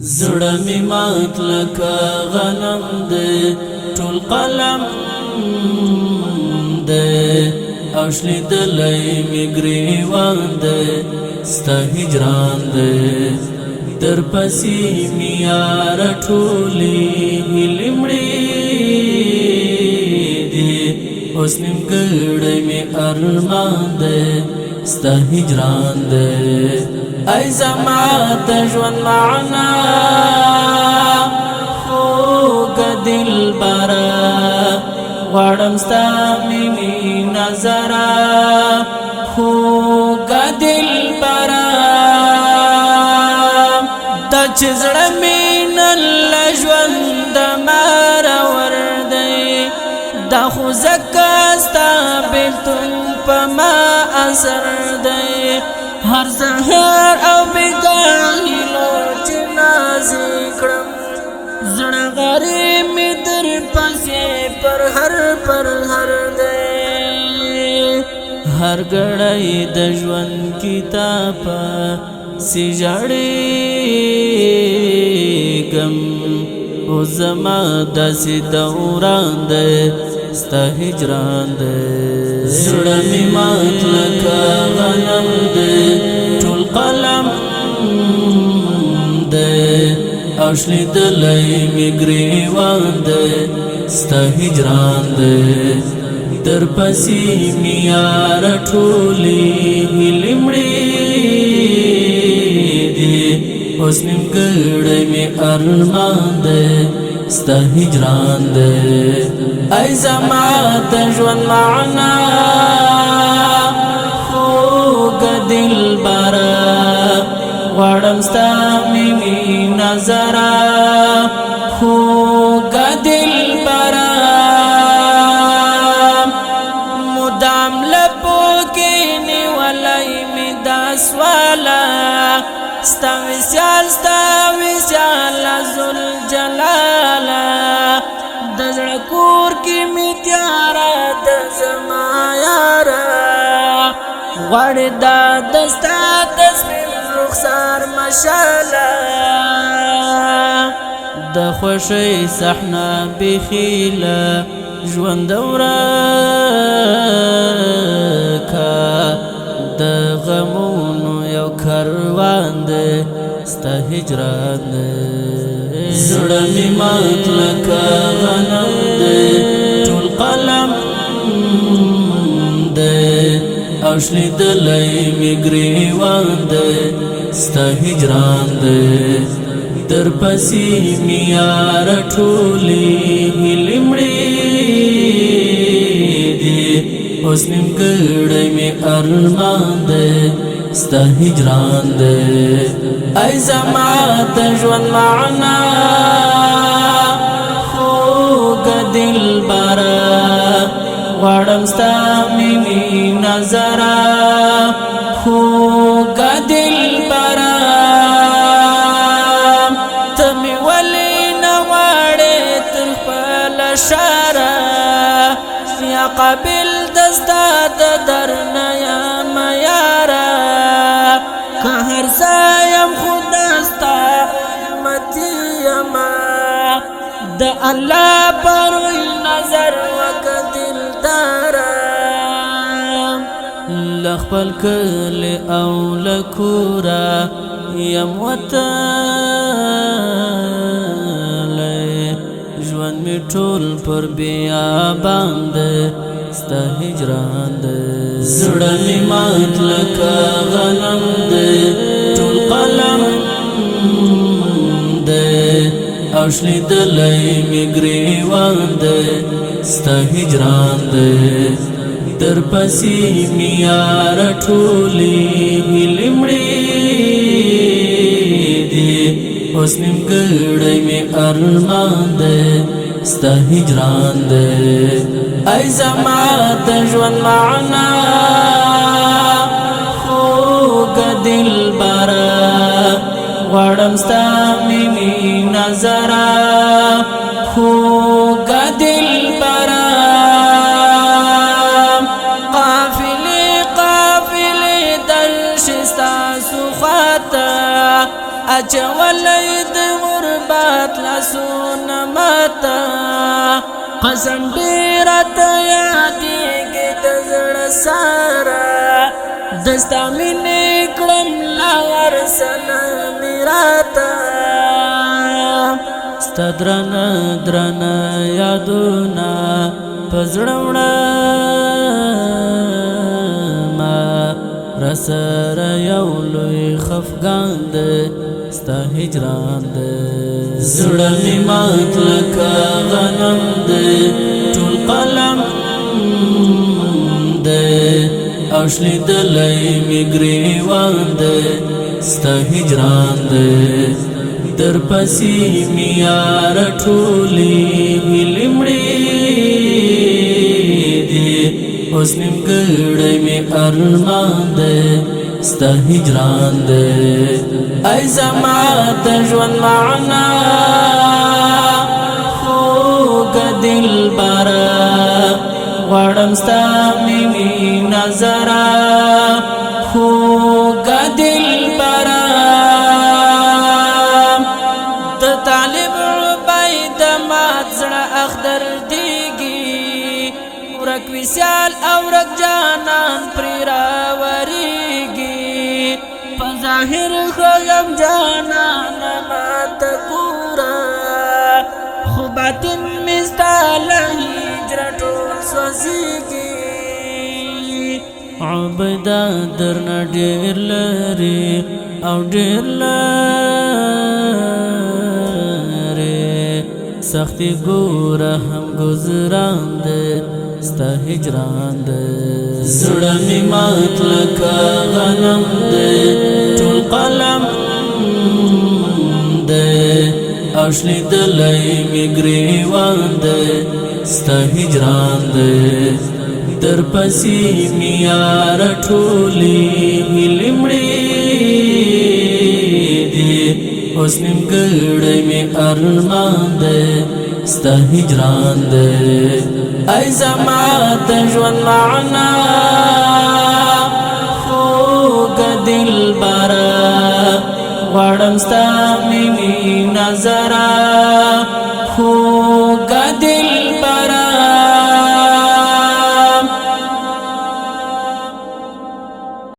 زړه می مات لکه غنم دې ټول قلم دې اوشلی دلای می گریوان دې ستا هجران دې در پسی می یار ټولی لمړي دې اوس نیم ګړې می ارمان دې ستا هجران دې ای زما د ژوند معنا خوږ دلبره غواړم ستا مینې نظره خوږ دلبره دا چې زړه مې نن له ژونده مرور دی دا خو ځکه ستا بېلتون په ما اثر دی هر سحر او بګاهی لو جنازې کړم زړه غریب می در پسې پر هر دی هر ګړی د ژوند کتاب سی ژړېږم او زما داسې دوران دی ستا هجران دی زړه می مات لکه غنم دی ټول قلم دی اوشلی دلای می گریوان دی ستا هجران دی در پسی می یار ټولی لمړي دی اوس نیم ګړې می ارمان دی ستا هجران دی ای زما د ژوند معنا خوږ دلبره غواړم ستا مینې نظره خوږ دلبره مدام لبو کې نیولی مې دا سواله ستا وصال ذوالجلاله د زړه کور کې مې تیاره د زما یاره غواړې دا د ستا د سپین رخسار مشاله د خوښۍ صحنه بیخي له ژونده ورکه د غمونو یو کاروان دی ستا هجران دی زړه می مات لکه غنم دی ټول قلم دی اوشلی دلای می گریوان دی ستا هجران دی در پسی می یار ټولی لمړي دی اوس نیم ګړې می ارمان دی ستا هجران دی ای زما د ژوند معنا خوږ دلبره غواړم ستا مینې نظره خوږ دلبره ته مې ولې نه غواړې تر خپله شاره یا قابل د ستا د درنه یم یاره که هر څه یم خو دستا امتي یمه د الله پر نظر وکړه دلداره له خپل کلي او له کوره یم وتلی ژوند مې ټول پر بیابان دی ستا هجران دی زړه می مات لکه غنم دی ټول قلم دی اوشلی دلای می گریوان دی ستا هجران دی در پسی می یار ټولی لمړي دی اوس نیم ګړې می ارمان دی ستا هجران دی ای زما د ژوند معنا خوږ دلبره غواړم ستا مینې نظره خوږ دلبره قافلې درشي ستاسو خواته اچولی د لاسونه ماته قسم ډېر راته یادېږي د زړه سره دستا مینې کړم لا ورسنه مې راته ستا درانه درانه یادونه په زړه وړمه راسره یو لوی خفګان دی ستا هجران دی زړه مې مات لکه غنم دی ټول قلم دی او شلیدلی مې ګریوان دی ستا هجران دی در پسې مې یاره ټولې هیلې مړې دي اوس نیمګړی مې ارمان دی ستا هجران دی ای زما د ژوند معنا خوږه دلبره غواړم ستا مینې نظره خوږه دلبره د طالب عبید مات زړه اخدر دیږي ورک وسیال او ورک جانان پرې راورېږي په ظاهر ښه یم جانان ماته ګوره خو باطن مې ستا له هجره ټول سوځېږي عبیده درنه ډېر لرې او ډېر لرې سختي ګوره هم ګزران دی ستا هجران دی زړه مې مات لکه غنم دی ټول قلم دی او شلیدلی مې ګریوان دی ستا هجران دی در پسې مې یاره ټولې هیلې مړې دي اوس نیمګړی مې ارمان دی ستا هجران دی ای زما د ژوند معنا خوږه دلبره غواړم ستا مینې نظره